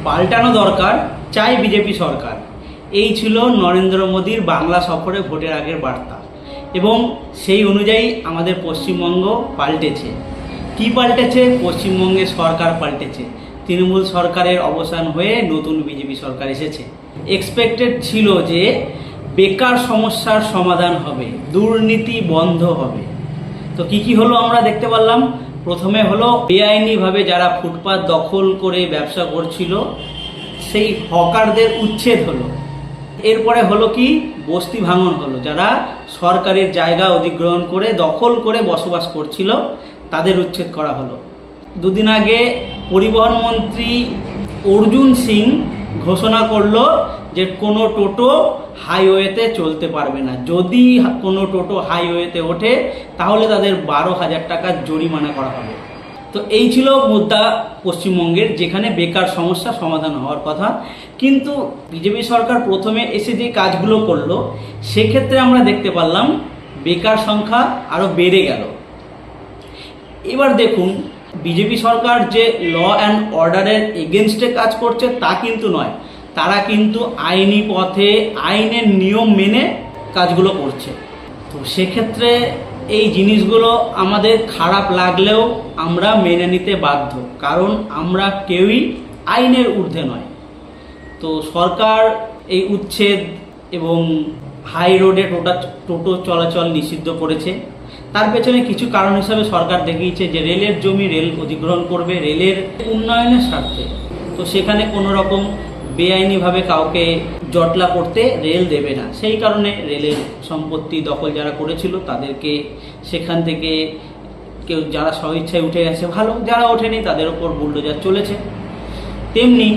পাল্টানো দরকার, চাই বিজেপি সরকার। এই ছিল নরেন্দ্র মোদীর বাংলা সফরে ভোটের আগের বার্তা এবং সেই অনুযায়ী আমাদের পশ্চিমবঙ্গ পাল্টেছে। কি পাল্টেছে? পশ্চিমবঙ্গের সরকার পাল্টেছে। তৃণমূল সরকারের অবসান হয়ে নতুন বিজেপি সরকার এসেছে। এক্সপেক্টেড ছিল যে বেকার সমস্যার সমাধান হবে, দুর্নীতি বন্ধ হবে। তো কি হলো আমরা দেখতে পারলাম। প্রথমে হলো বেআইনিভাবে যারা ফুটপাত দখল করে ব্যবসা করছিল সেই হকারদের উচ্ছেদ হলো। এরপরে হলো কি, বস্তি ভাঙন হলো। যারা সরকারের জায়গা অধিগ্রহণ করে দখল করে বসবাস করছিল তাদের উচ্ছেদ করা হলো। দুদিন আগে পরিবহন মন্ত্রী অর্জুন সিং ঘোষণা করলো যে কোনো টোটো হাইওয়েতে চলতে পারবে না। যদি কোনো টোটো হাইওয়েতে ওঠে তাহলে তাদের 12,000 টাকা জরিমানা করা হবে। তো এই ছিল মুদ্রা পশ্চিমবঙ্গের, যেখানে বেকার সমস্যা সমাধান হওয়ার কথা। কিন্তু বিজেপি সরকার প্রথমে এসে যে কাজগুলো করলো সেক্ষেত্রে আমরা দেখতে পারলাম বেকার সংখ্যা আরও বেড়ে গেল। এবার দেখুন, বিজেপি সরকার যে ল অ্যান্ড অর্ডারের এগেনস্টে কাজ করছে তা কিন্তু নয়, তারা কিন্তু আইনি পথে আইনের নিয়ম মেনে কাজগুলো করছে। তো সেক্ষেত্রে এই জিনিসগুলো আমাদের খারাপ লাগলেও আমরা মেনে নিতে বাধ্য, কারণ আমরা কেউই আইনের ঊর্ধ্বে নয়। তো সরকার এই উচ্ছেদ এবং হাই রোডে টোটো চলাচল নিষিদ্ধ করেছে। তার পেছনে কিছু কারণ হিসাবে সরকার দেখিয়েছে যে রেলের জমি রেল অধিগ্রহণ করবে রেলের উন্নয়নের স্বার্থে। তো সেখানে কোনো রকম বেআইনিভাবে কাউকে জটলা করতে রেল দেবে না। সেই কারণে রেলের সম্পত্তি দখল যারা করেছিল তাদেরকে সেখান থেকে কেউ যারা স্বইচ্ছায় উঠে গেছে ভালো, যারা ওঠেনি তাদের ওপর বুলডোজার চলেছে। তেমনি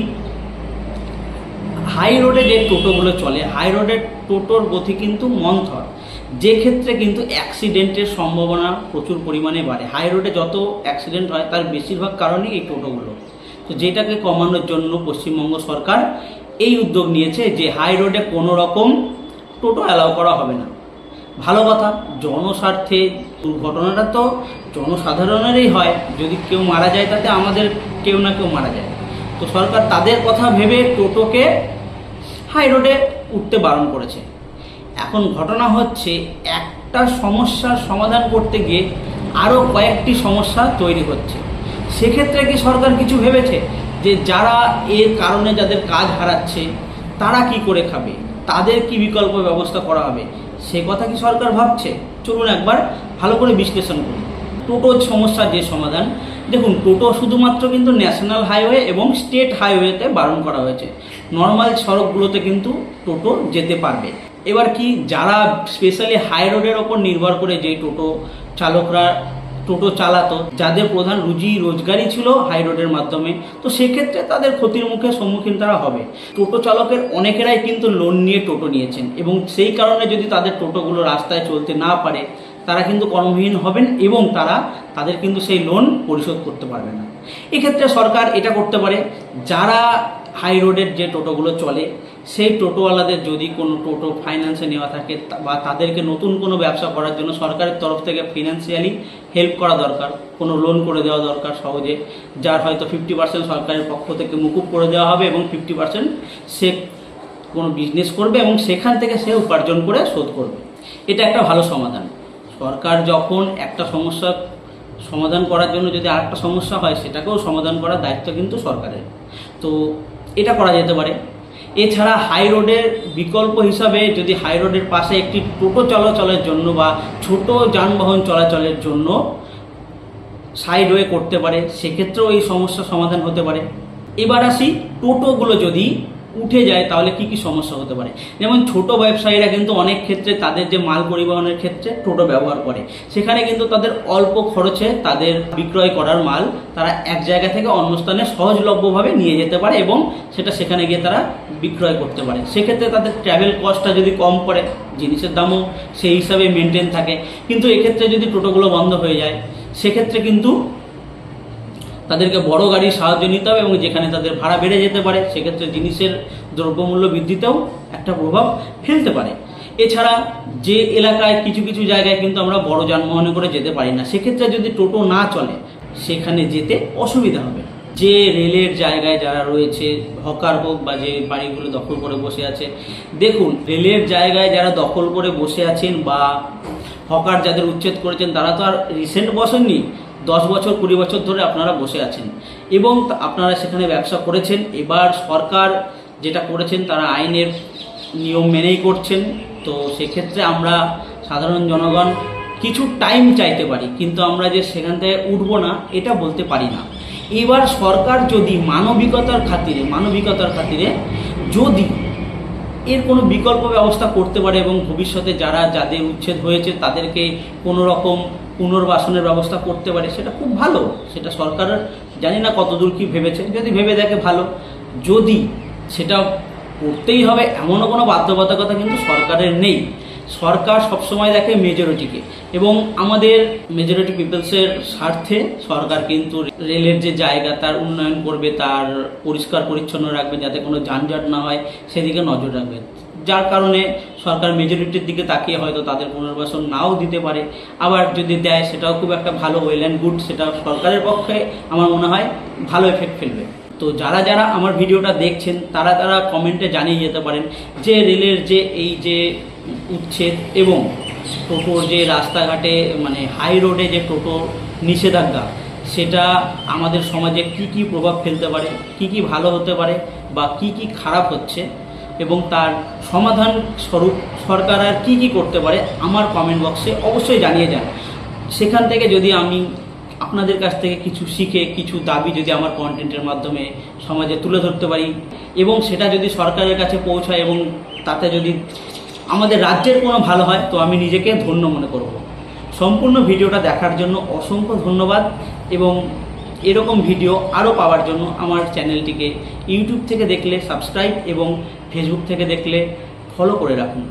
হাই রোডে যে টোটোগুলো চলে, হাই রোডের টোটোর গতি কিন্তু মন্থর, যে ক্ষেত্রে কিন্তু অ্যাক্সিডেন্টের সম্ভাবনা প্রচুর পরিমাণে বাড়ে। হাই রোডে যত অ্যাক্সিডেন্ট হয় তার বেশিরভাগ কারণই এই টোটোগুলো। তো যেটাকে কমানোর জন্য পশ্চিমবঙ্গ সরকার এই উদ্যোগ নিয়েছে যে হাই রোডে কোনো রকম টোটো অ্যালাউ করা হবে না। ভালো কথা, জনস্বার্থে। দুর্ঘটনাটা তো জনসাধারণেরই হয়, যদি কেউ মারা যায় তাতে আমাদের কেউ না কেউ মারা যায়। তো সরকার তাদের কথা ভেবে টোটোকে হাই রোডে উঠতে বারণ করেছে। এখন ঘটনা হচ্ছে, একটা সমস্যার সমাধান করতে গিয়ে আরও কয়েকটি সমস্যা তৈরি হচ্ছে। সেক্ষেত্রে কি সরকার কিছু ভেবেছে যে যারা এর কারণে যাদের কাজ হারাচ্ছে তারা কি করে খাবে, তাদের কি বিকল্প ব্যবস্থা করা হবে, সে কথা কি সরকার ভাবছে? চলুন একবার ভালো করে বিশ্লেষণ করি। টোটোর সমস্যার যে সমাধান, দেখুন, টোটো শুধুমাত্র কিন্তু ন্যাশনাল হাইওয়ে এবং স্টেট হাইওয়েতে বারণ করা হয়েছে। নর্মাল সড়কগুলোতে কিন্তু টোটো যেতে পারবে। এবার কি, যারা স্পেশালি হাই রোডের ওপর নির্ভর করে যে টোটো চালকরা টোটো চালাতো, যাদের প্রধান রুজি রোজগারই ছিল হাই রোডের মাধ্যমে, তো সেক্ষেত্রে তাদের ক্ষতির মুখে সম্মুখীন তারা হবে। টোটো চালকের অনেকেরাই কিন্তু লোন নিয়ে টোটো নিয়েছেন এবং সেই কারণে যদি তাদের টোটোগুলো রাস্তায় চলতে না পারে তারা কিন্তু কর্মহীন হবেন এবং তাদের কিন্তু সেই লোন পরিশোধ করতে পারবে না। এক্ষেত্রে সরকার এটা করতে পারে, যারা হাই রোডের যে টোটোগুলো চলে সেই টোটোওয়ালাদের যদি কোনো টোটো ফাইন্যান্সে নেওয়া থাকে বা তাদেরকে নতুন কোনো ব্যবসা করার জন্য সরকারের তরফ থেকে ফিনান্সিয়ালি হেল্প করা দরকার, কোনো লোন করে দেওয়া দরকার সহজে, যার হয়তো 50% সরকারের পক্ষ থেকে মুকুব করে দেওয়া হবে এবং 50% সে কোনো বিজনেস করবে এবং সেখান থেকে সে উপার্জন করে শোধ করবে। এটা একটা ভালো সমাধান। সরকার যখন একটা সমস্যা সমাধান করার জন্য যদি আরেকটা সমস্যা হয় সেটাকেও সমাধান করার দায়িত্ব কিন্তু সরকারের। তো এটা করা যেতে পারে। এছাড়া হাই রোডের বিকল্প হিসাবে যদি হাই রোডের পাশে একটি টোটো চলাচলের জন্য বা ছোট যানবাহন চলাচলের জন্য সাইডওয়ে করতে পারে, সেক্ষেত্রেও এই সমস্যার সমাধান হতে পারে। এবার আসি, টোটোগুলো যদি উঠে যায় তাহলে কি সমস্যা হতে পারে। যেমন ছোট ব্যবসায়ীরা কিন্তু অনেক ক্ষেত্রে তাদের যে মাল পরিবহনের ক্ষেত্রে টোটো ব্যবহার করে, সেখানে কিন্তু তাদের অল্প খরচে তাদের বিক্রয় করার মাল তারা এক জায়গা থেকে অন্য স্থানে সহজলভ্যভাবে নিয়ে যেতে পারে এবং সেটা সেখানে গিয়ে তারা বিক্রয় করতে পারে। সেক্ষেত্রে তাদের ট্রাভেল কস্টটা যদি কম পড়ে, জিনিসের দামও সেই হিসাবে মেনটেন থাকে। কিন্তু এক্ষেত্রে যদি টোটোগুলো বন্ধ হয়ে যায় সেক্ষেত্রে কিন্তু তাদেরকে বড় গাড়ির সাহায্য নিতে হবে এবং যেখানে তাদের ভাড়া বেড়ে যেতে পারে সেক্ষেত্রে জিনিসের দ্রব্যমূল্য বৃদ্ধিতেও একটা প্রভাব ফেলতে পারে। এছাড়া যে এলাকায় কিছু কিছু জায়গায় কিন্তু আমরা বড় যানবাহনে করে যেতে পারি না, সেক্ষেত্রে যদি টোটো না চলে সেখানে যেতে অসুবিধা হবে। যে রেলের জায়গায় যারা রয়েছে, হকার হোক বা যে বাড়িগুলো দখল করে বসে আছে, দেখুন রেলের জায়গায় যারা দখল করে বসে আছেন বা হকার যাদের উচ্ছেদ করেছেন তারা তো আর রিসেন্ট বসেননি, 10 বছর 20 বছর ধরে আপনারা বসে আছেন এবং আপনারা সেখানে ব্যবসা করেছেন। এবার সরকার যেটা করেছেন তারা আইনের নিয়ম মেনেই করছেন। তো সেক্ষেত্রে আমরা সাধারণ জনগণ কিছু টাইম চাইতে পারি, কিন্তু আমরা যে সেখান থেকে উঠবো না এটা বলতে পারি না। এবার সরকার যদি মানবিকতার খাতিরে যদি এর কোনো বিকল্প ব্যবস্থা করতে পারে এবং ভবিষ্যতে যাদের উচ্ছেদ হয়েছে তাদেরকে কোনো রকম পুনর্বাসনের ব্যবস্থা করতে পারে, সেটা খুব ভালো। সেটা সরকার জানি না কতদূর কি ভেবেছে, যদি ভেবে দেখে ভালো। যদি সেটা করতেই হবে এমনও কোনো বাধ্যবাধকতা কিন্তু সরকারের নেই। সরকার সবসময় দেখে মেজরিটিকে, এবং আমাদের মেজরিটি পিপলসের স্বার্থে সরকার কিন্তু রেলের যে জায়গা তার উন্নয়ন করবে, তার পরিষ্কার পরিচ্ছন্ন রাখবে, যাতে কোনো যানজট না হয় সেদিকে নজর রাখবে। যার কারণে সরকার মেজরিটির দিকে তাকিয়ে হয়তো তাদের পুনর্বাসন নাও দিতে পারে, আবার যদি দেয় সেটাও খুব একটা ভালো ওয়েল অ্যান্ড গুড, সেটা সরকারের পক্ষে আমার মনে হয় ভালো এফেক্ট ফেলবে। তো যারা আমার ভিডিওটা দেখছেন তারা কমেন্টে জানিয়ে যেতে পারেন যে রেলের যে এই যে উচ্ছেদ এবং টোটোর যে রাস্তাঘাটে মানে হাই রোডে যে টোটো নিষেধাজ্ঞা, সেটা আমাদের সমাজে কি প্রভাব ফেলতে পারে, কি ভালো হতে পারে বা কি খারাপ হচ্ছে, এবং তার সমাধান স্বরূপ সরকার আর কি করতে পারে আমার কমেন্ট বক্সে অবশ্যই জানিয়ে যান। সেখান থেকে যদি আমি আপনাদের কাছ থেকে কিছু শিখে কিছু দাবি যদি আমার কন্টেন্টের মাধ্যমে সমাজে তুলে ধরতে পারি এবং সেটা যদি সরকারের কাছে পৌঁছায় এবং তাতে যদি আমাদের রাজ্যের কোনো ভালো হয়, তো আমি নিজেকে ধন্য মনে করব। সম্পূর্ণ ভিডিওটা দেখার জন্য অসংখ্য ধন্যবাদ, এবং এরকম ভিডিও আরও পাওয়ার জন্য আমার চ্যানেলটিকে ইউটিউব থেকে দেখলে সাবস্ক্রাইব এবং ফেসবুক থেকে দেখলে ফলো করে রাখুন।